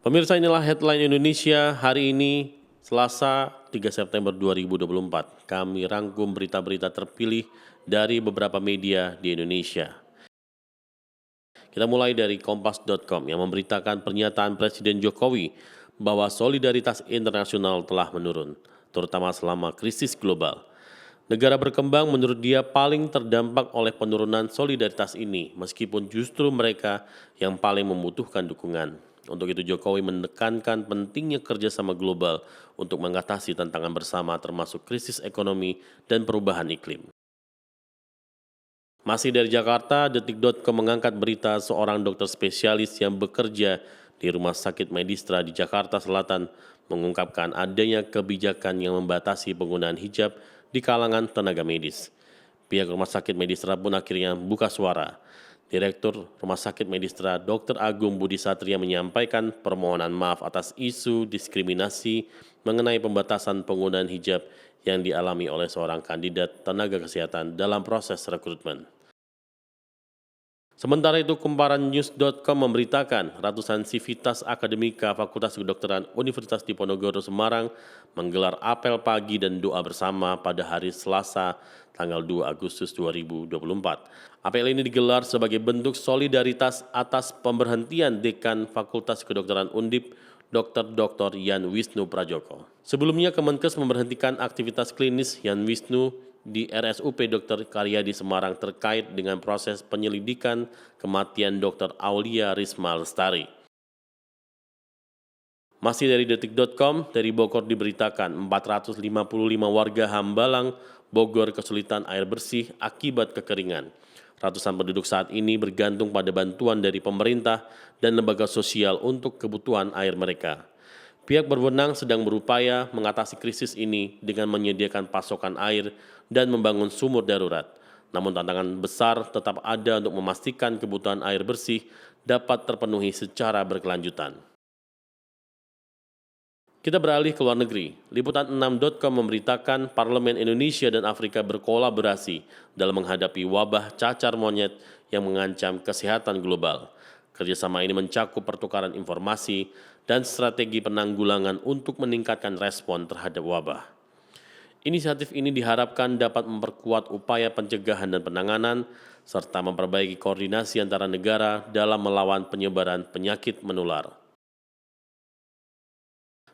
Pemirsa, inilah headline Indonesia hari ini, Selasa 3 September 2024. Kami rangkum berita-berita terpilih dari beberapa media di Indonesia. Kita mulai dari Kompas.com yang memberitakan pernyataan Presiden Jokowi bahwa solidaritas internasional telah menurun, terutama selama krisis global. Negara berkembang menurut dia paling terdampak oleh penurunan solidaritas ini, meskipun justru mereka yang paling membutuhkan dukungan. Untuk itu Jokowi menekankan pentingnya kerjasama global untuk mengatasi tantangan bersama termasuk krisis ekonomi dan perubahan iklim. Masih dari Jakarta, Detik.com mengangkat berita seorang dokter spesialis yang bekerja di Rumah Sakit Medistra di Jakarta Selatan mengungkapkan adanya kebijakan yang membatasi penggunaan hijab di kalangan tenaga medis. Pihak Rumah Sakit Medistra pun akhirnya buka suara. Direktur Rumah Sakit Medistra Dr. Agung Budi Satria menyampaikan permohonan maaf atas isu diskriminasi mengenai pembatasan penggunaan hijab yang dialami oleh seorang kandidat tenaga kesehatan dalam proses rekrutmen. Sementara itu, Kumparannews.com memberitakan ratusan sivitas akademika Fakultas Kedokteran Universitas Diponegoro Semarang menggelar apel pagi dan doa bersama pada hari Selasa tanggal 2 Agustus 2024. Apel ini digelar sebagai bentuk solidaritas atas pemberhentian Dekan Fakultas Kedokteran Undip, Dr. Yan Wisnu Prajoko. Sebelumnya, Kemenkes memberhentikan aktivitas klinis Yan Wisnu di RSUP Dr. Karyadi Semarang terkait dengan proses penyelidikan kematian Dr. Aulia Risma Lestari. Masih dari Detik.com, dari Bogor diberitakan 455 warga Hambalang, Bogor kesulitan air bersih akibat kekeringan. Ratusan penduduk saat ini bergantung pada bantuan dari pemerintah dan lembaga sosial untuk kebutuhan air mereka. Pihak berwenang sedang berupaya mengatasi krisis ini dengan menyediakan pasokan air dan membangun sumur darurat. Namun tantangan besar tetap ada untuk memastikan kebutuhan air bersih dapat terpenuhi secara berkelanjutan. Kita beralih ke luar negeri. Liputan6.com memberitakan Parlemen Indonesia dan Afrika berkolaborasi dalam menghadapi wabah cacar monyet yang mengancam kesehatan global. Kerjasama ini mencakup pertukaran informasi dan strategi penanggulangan untuk meningkatkan respon terhadap wabah. Inisiatif ini diharapkan dapat memperkuat upaya pencegahan dan penanganan, serta memperbaiki koordinasi antara negara dalam melawan penyebaran penyakit menular.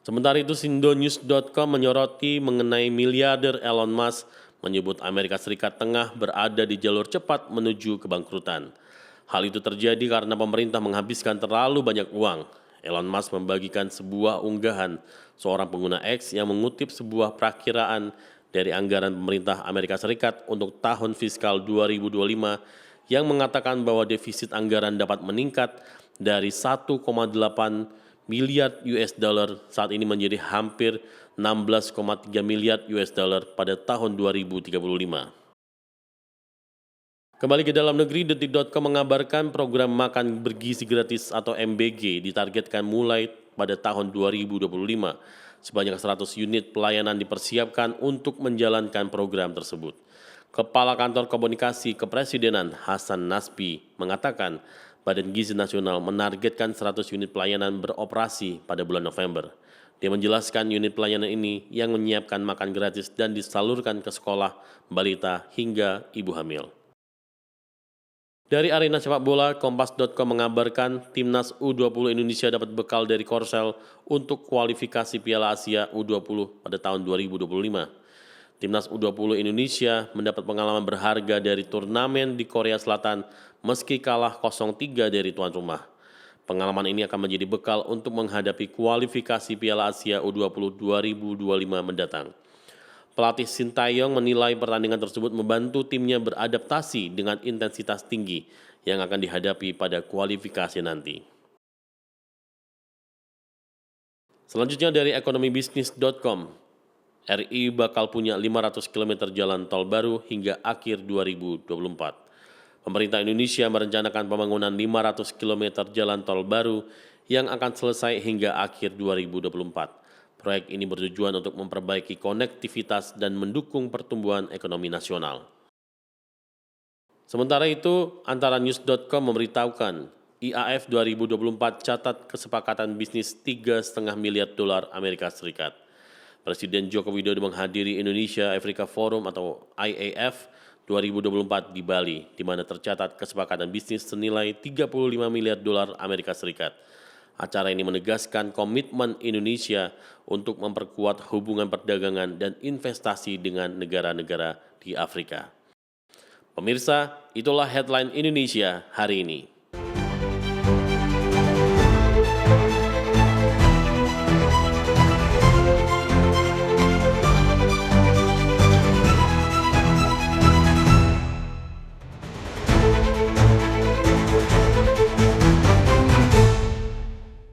Sementara itu, Sindonews.com menyoroti mengenai miliarder Elon Musk menyebut Amerika Serikat tengah berada di jalur cepat menuju kebangkrutan. Hal itu terjadi karena pemerintah menghabiskan terlalu banyak uang. Elon Musk membagikan sebuah unggahan seorang pengguna X yang mengutip sebuah perakiraan dari anggaran pemerintah Amerika Serikat untuk tahun fiskal 2025 yang mengatakan bahwa defisit anggaran dapat meningkat dari 1,8 miliar US dollar saat ini menjadi hampir 16,3 miliar US dollar pada tahun 2035. Kembali ke dalam negeri, Detik.com mengabarkan program makan bergizi gratis atau MBG ditargetkan mulai pada tahun 2025. Sebanyak 100 unit pelayanan dipersiapkan untuk menjalankan program tersebut. Kepala Kantor Komunikasi Kepresidenan Hasan Nasbi mengatakan Badan Gizi Nasional menargetkan 100 unit pelayanan beroperasi pada bulan November. Dia menjelaskan unit pelayanan ini yang menyiapkan makan gratis dan disalurkan ke sekolah, balita, hingga ibu hamil. Dari arena sepak bola, Kompas.com mengabarkan Timnas U20 Indonesia dapat bekal dari Korsel untuk kualifikasi Piala Asia U20 pada tahun 2025. Timnas U20 Indonesia mendapat pengalaman berharga dari turnamen di Korea Selatan meski kalah 0-3 dari tuan rumah. Pengalaman ini akan menjadi bekal untuk menghadapi kualifikasi Piala Asia U20 2025 mendatang. Pelatih Sintayong menilai pertandingan tersebut membantu timnya beradaptasi dengan intensitas tinggi yang akan dihadapi pada kualifikasi nanti. Selanjutnya dari ekonomibisnis.com, RI bakal punya 500 km jalan tol baru hingga akhir 2024. Pemerintah Indonesia merencanakan pembangunan 500 km jalan tol baru yang akan selesai hingga akhir 2024. Proyek ini bertujuan untuk memperbaiki konektivitas dan mendukung pertumbuhan ekonomi nasional. Sementara itu, Antaranews.com memberitahukan IAF 2024 catat kesepakatan bisnis $3,5 miliar Amerika Serikat. Presiden Joko Widodo menghadiri Indonesia Africa Forum atau IAF 2024 di Bali, di mana tercatat kesepakatan bisnis senilai $35 miliar Amerika Serikat. Acara ini menegaskan komitmen Indonesia untuk memperkuat hubungan perdagangan dan investasi dengan negara-negara di Afrika. Pemirsa, itulah headline Indonesia hari ini.